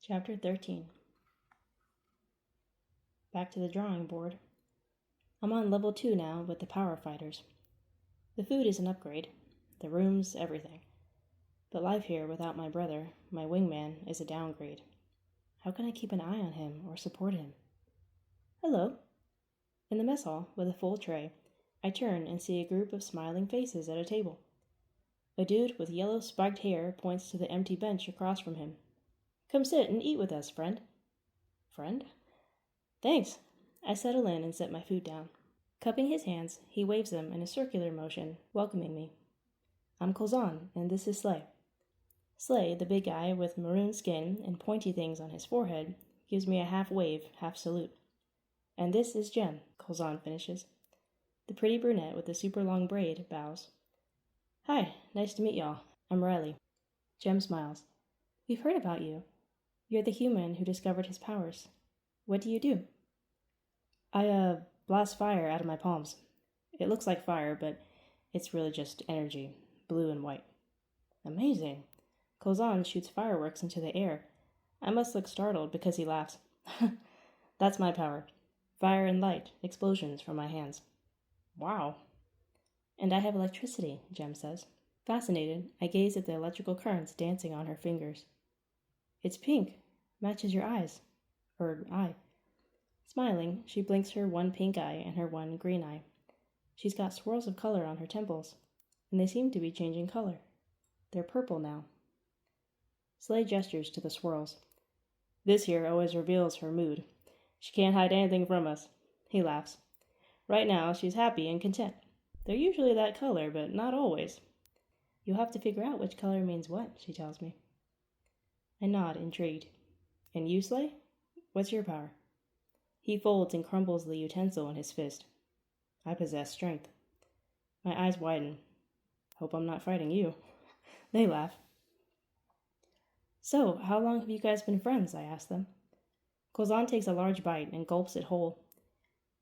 Chapter 13. Back to the drawing board. I'm on level 2 now with the power fighters. The food is an upgrade. The rooms, everything. But life here without my brother, my wingman, is a downgrade. How can I keep an eye on him or support him? Hello. In the mess hall, with a full tray, I turn and see a group of smiling faces at a table. A dude with yellow spiked hair points to the empty bench across from him. Come sit and eat with us, friend. Friend? Thanks. I settle in and set my food down. Cupping his hands, he waves them in a circular motion, welcoming me. I'm Kozan, and this is Slay. Slay, the big guy with maroon skin and pointy things on his forehead, gives me a half wave, half salute. And this is Jem, Kozan finishes. The pretty brunette with the super long braid bows. Hi, nice to meet y'all. I'm Riley. Jem smiles. We've heard about you. You're the human who discovered his powers. What do you do? I blast fire out of my palms. It looks like fire, but it's really just energy, blue and white. Amazing. Kozan shoots fireworks into the air. I must look startled because he laughs. That's my power. Fire and light, explosions from my hands. Wow. And I have electricity, Jem says. Fascinated, I gaze at the electrical currents dancing on her fingers. It's pink. Matches your eyes. Or eye. Smiling, she blinks her one pink eye and her one green eye. She's got swirls of color on her temples, and they seem to be changing color. They're purple now. Slay gestures to the swirls. This here always reveals her mood. She can't hide anything from us. He laughs. Right now, she's happy and content. They're usually that color, but not always. You'll have to figure out which color means what, she tells me. I nod, intrigued. And you, Slay? What's your power? He folds and crumbles the utensil in his fist. I possess strength. My eyes widen. Hope I'm not fighting you. They laugh. So, how long have you guys been friends? I ask them. Kozan takes a large bite and gulps it whole.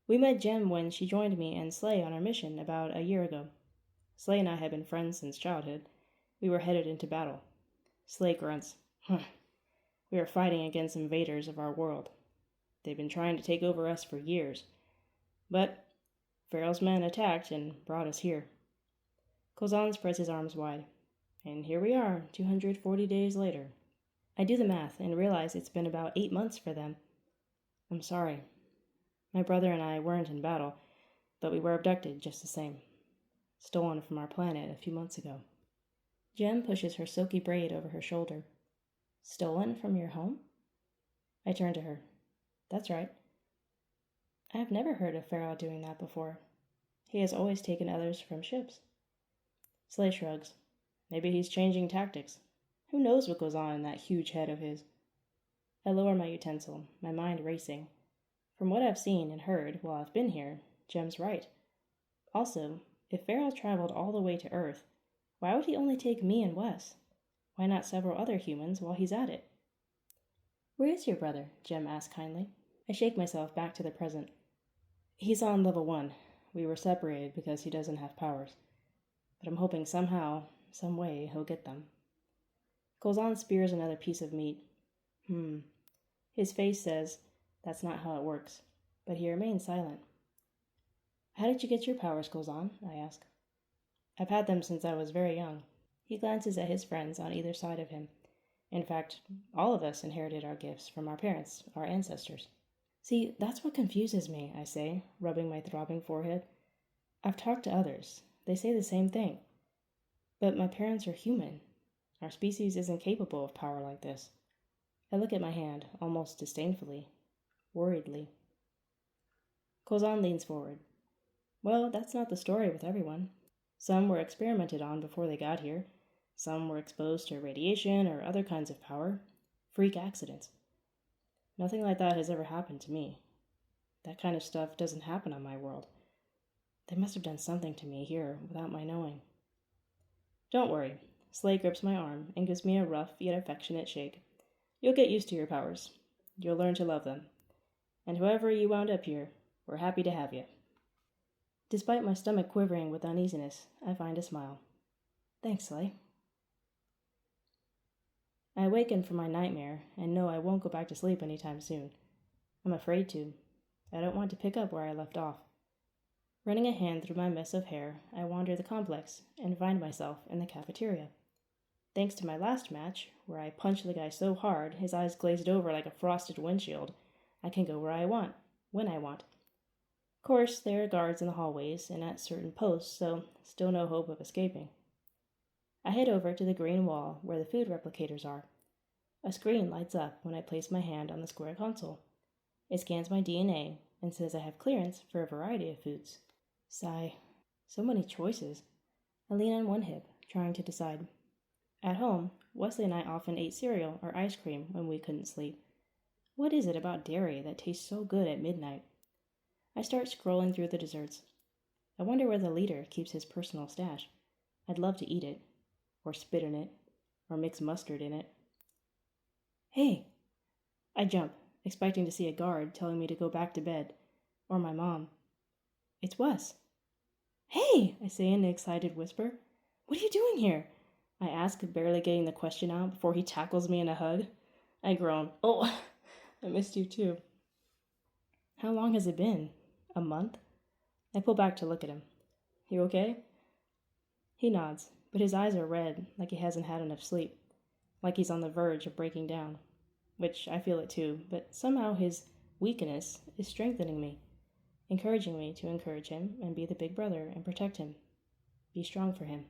We met Jem when she joined me and Slay on our mission about a year ago. Slay and I had been friends since childhood. We were headed into battle. Slay grunts. We are fighting against invaders of our world. They've been trying to take over us for years. But Pharaoh's men attacked and brought us here. Kozan spreads his arms wide. And here we are, 240 days later. I do the math and realize it's been about 8 months for them. I'm sorry. My brother and I weren't in battle, but we were abducted just the same. Stolen from our planet a few months ago. Jem pushes her silky braid over her shoulder. Stolen from your home? I turn to her. That's right. I have never heard of Pharaoh doing that before. He has always taken others from ships. Slay shrugs. Maybe he's changing tactics. Who knows what goes on in that huge head of his? I lower my utensil, my mind racing. From what I've seen and heard while I've been here, Jem's right. Also, if Pharaoh traveled all the way to Earth, why would he only take me and Wes? Why not several other humans while he's at it? Where is your brother? Jem asks kindly. I shake myself back to the present. He's on level 1. We were separated because he doesn't have powers. But I'm hoping somehow, some way, he'll get them. Kozan spears another piece of meat. His face says, that's not how it works. But he remains silent. How did you get your powers, Kozan? I ask. I've had them since I was very young. He glances at his friends on either side of him. In fact, all of us inherited our gifts from our parents, our ancestors. See, that's what confuses me, I say, rubbing my throbbing forehead. I've talked to others. They say the same thing. But my parents are human. Our species isn't capable of power like this. I look at my hand, almost disdainfully, worriedly. Kozan leans forward. Well, that's not the story with everyone. Some were experimented on before they got here. Some were exposed to radiation or other kinds of power. Freak accidents. Nothing like that has ever happened to me. That kind of stuff doesn't happen on my world. They must have done something to me here without my knowing. Don't worry. Slay grips my arm and gives me a rough yet affectionate shake. You'll get used to your powers. You'll learn to love them. And whoever you wound up here, we're happy to have you. Despite my stomach quivering with uneasiness, I find a smile. Thanks, Slay. I awaken from my nightmare and know I won't go back to sleep anytime soon. I'm afraid to. I don't want to pick up where I left off. Running a hand through my mess of hair, I wander the complex and find myself in the cafeteria. Thanks to my last match, where I punched the guy so hard his eyes glazed over like a frosted windshield, I can go where I want, when I want. Of course, there are guards in the hallways and at certain posts, so still no hope of escaping. I head over to the green wall where the food replicators are. A screen lights up when I place my hand on the square console. It scans my DNA and says I have clearance for a variety of foods. Sigh. So many choices. I lean on one hip, trying to decide. At home, Wesley and I often ate cereal or ice cream when we couldn't sleep. What is it about dairy that tastes so good at midnight? I start scrolling through the desserts. I wonder where the leader keeps his personal stash. I'd love to eat it, or spit in it, or mix mustard in it. Hey! I jump, expecting to see a guard telling me to go back to bed, or my mom. It's Wes. Hey! I say in an excited whisper. What are you doing here? I ask, barely getting the question out before he tackles me in a hug. I groan. Oh, I missed you too. How long has it been? A month? I pull back to look at him. You okay? He nods, but his eyes are red, like he hasn't had enough sleep, like he's on the verge of breaking down, which I feel it too, but somehow his weakness is strengthening me, encouraging me to encourage him and be the big brother and protect him. Be strong for him.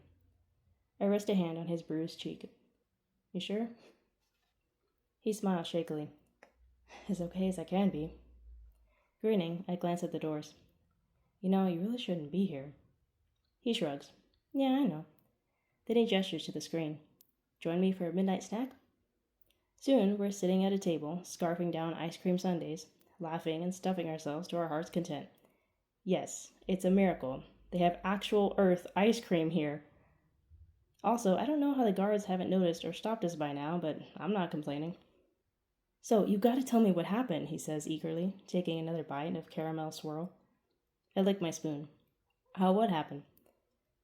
I rest a hand on his bruised cheek. You sure? He smiles shakily. As okay as I can be. Grinning, I glance at the doors. You know, you really shouldn't be here. He shrugs. Yeah, I know. Then he gestures to the screen. Join me for a midnight snack? Soon, we're sitting at a table, scarfing down ice cream sundaes, laughing and stuffing ourselves to our heart's content. Yes, it's a miracle. They have actual Earth ice cream here. Also, I don't know how the guards haven't noticed or stopped us by now, but I'm not complaining. So, you gotta tell me what happened, he says eagerly, taking another bite of caramel swirl. I lick my spoon. What happened?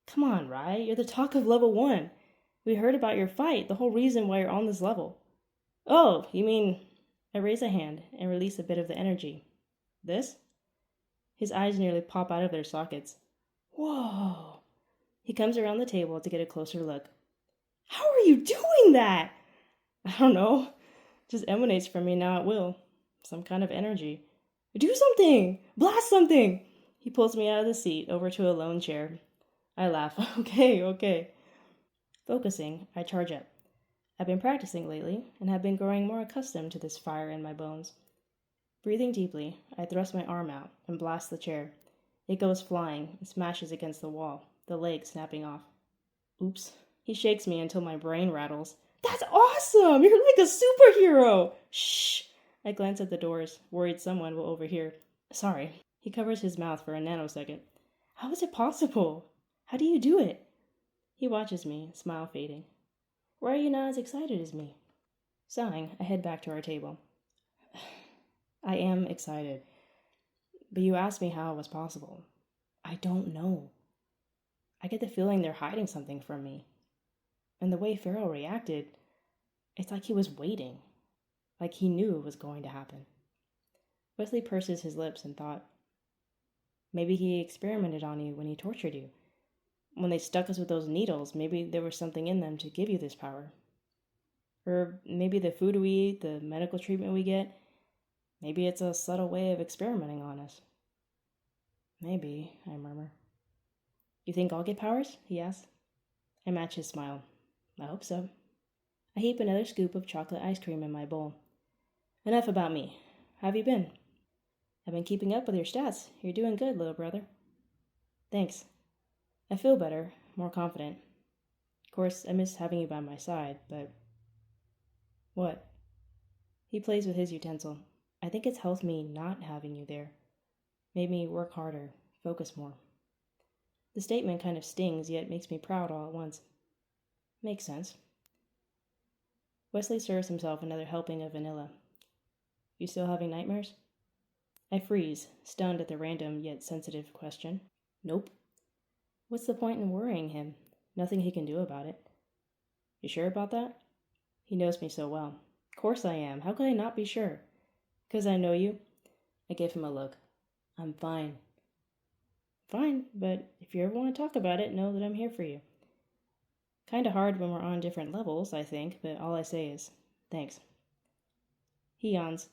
Come on, Rye, you're the talk of level 1. We heard about your fight, the whole reason why you're on this level. Oh, you mean... I raise a hand and release a bit of the energy. This? His eyes nearly pop out of their sockets. Whoa! He comes around the table to get a closer look. How are you doing that? I don't know. Just emanates from me now at will. Some kind of energy. Do something! Blast something! He pulls me out of the seat over to a lone chair. I laugh. Okay. Focusing, I charge up. I've been practicing lately and have been growing more accustomed to this fire in my bones. Breathing deeply, I thrust my arm out and blast the chair. It goes flying and smashes against the wall, the leg snapping off. Oops. He shakes me until my brain rattles. That's awesome! You're like a superhero! Shh! I glance at the doors, worried someone will overhear. Sorry. He covers his mouth for a nanosecond. How is it possible? How do you do it? He watches me, smile fading. Why are you not as excited as me? Sighing, I head back to our table. I am excited. But you asked me how it was possible. I don't know. I get the feeling they're hiding something from me. And the way Farrell reacted, it's like he was waiting. Like he knew it was going to happen. Wesley purses his lips in thought. Maybe he experimented on you when he tortured you. When they stuck us with those needles, maybe there was something in them to give you this power. Or maybe the food we eat, the medical treatment we get, maybe it's a subtle way of experimenting on us. Maybe, I murmur. You think I'll get powers? He asks. I match his smile. I hope so. I heap another scoop of chocolate ice cream in my bowl. Enough about me. How have you been? I've been keeping up with your stats. You're doing good, little brother. Thanks. I feel better, more confident. Of course, I miss having you by my side, but... What? He plays with his utensil. I think it's helped me not having you there. Made me work harder, focus more. The statement kind of stings, yet makes me proud all at once. Makes sense. Wesley serves himself another helping of vanilla. You still having nightmares? I freeze, stunned at the random yet sensitive question. Nope. What's the point in worrying him? Nothing he can do about it. You sure about that? He knows me so well. Of course I am. How could I not be sure? 'Cause I know you? I gave him a look. I'm fine. Fine, but if you ever want to talk about it, know that I'm here for you. Kinda hard when we're on different levels, I think, but all I say is, thanks. He yawns.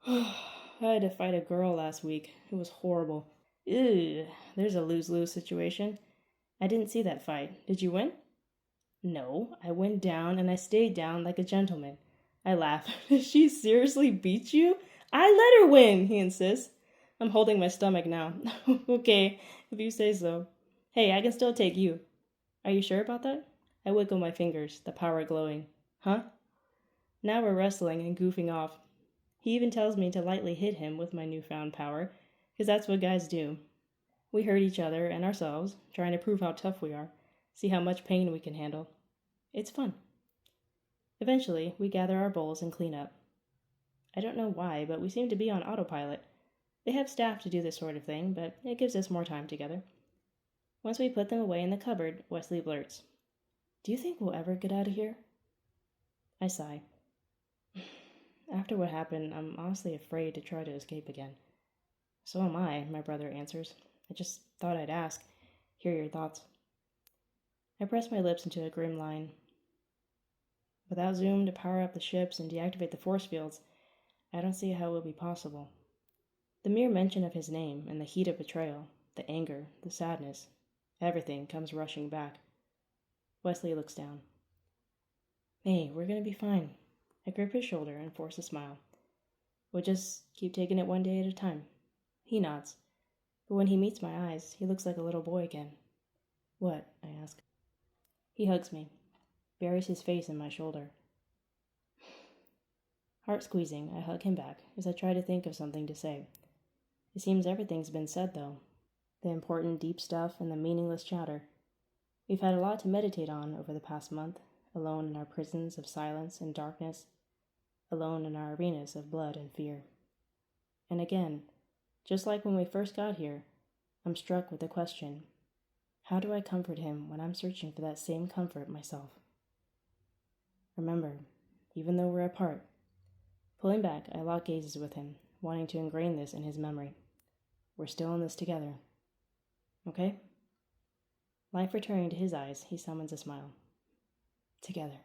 I had to fight a girl last week. It was horrible. Ew, there's a lose-lose situation. I didn't see that fight. Did you win? No, I went down and I stayed down like a gentleman. I laugh. She seriously beat you? I let her win, he insists. I'm holding my stomach now. Okay, if you say so. Hey, I can still take you. Are you sure about that? I wiggle my fingers, the power glowing. Huh? Now we're wrestling and goofing off. He even tells me to lightly hit him with my newfound power, because that's what guys do. We hurt each other and ourselves, trying to prove how tough we are, see how much pain we can handle. It's fun. Eventually, we gather our bowls and clean up. I don't know why, but we seem to be on autopilot. They have staff to do this sort of thing, but it gives us more time together. Once we put them away in the cupboard, Wesley blurts, "Do you think we'll ever get out of here?" I sigh. After what happened, I'm honestly afraid to try to escape again. So am I, my brother answers. I just thought I'd ask, hear your thoughts. I press my lips into a grim line. Without Zoom to power up the ships and deactivate the force fields, I don't see how it will be possible. The mere mention of his name and the heat of betrayal, the anger, the sadness, everything comes rushing back. Wesley looks down. Hey, we're gonna be fine. I grip his shoulder and force a smile. We'll just keep taking it one day at a time. He nods, but when he meets my eyes, he looks like a little boy again. What? I ask. He hugs me, buries his face in my shoulder. Heart squeezing, I hug him back as I try to think of something to say. It seems everything's been said, though. The important deep stuff and the meaningless chatter. We've had a lot to meditate on over the past month, alone in our prisons of silence and darkness, alone in our arenas of blood and fear. And again, just like when we first got here, I'm struck with the question, how do I comfort him when I'm searching for that same comfort myself? Remember, even though we're apart, pulling back, I lock gazes with him, wanting to ingrain this in his memory. We're still in this together. Okay? Life returning to his eyes, he summons a smile. Together.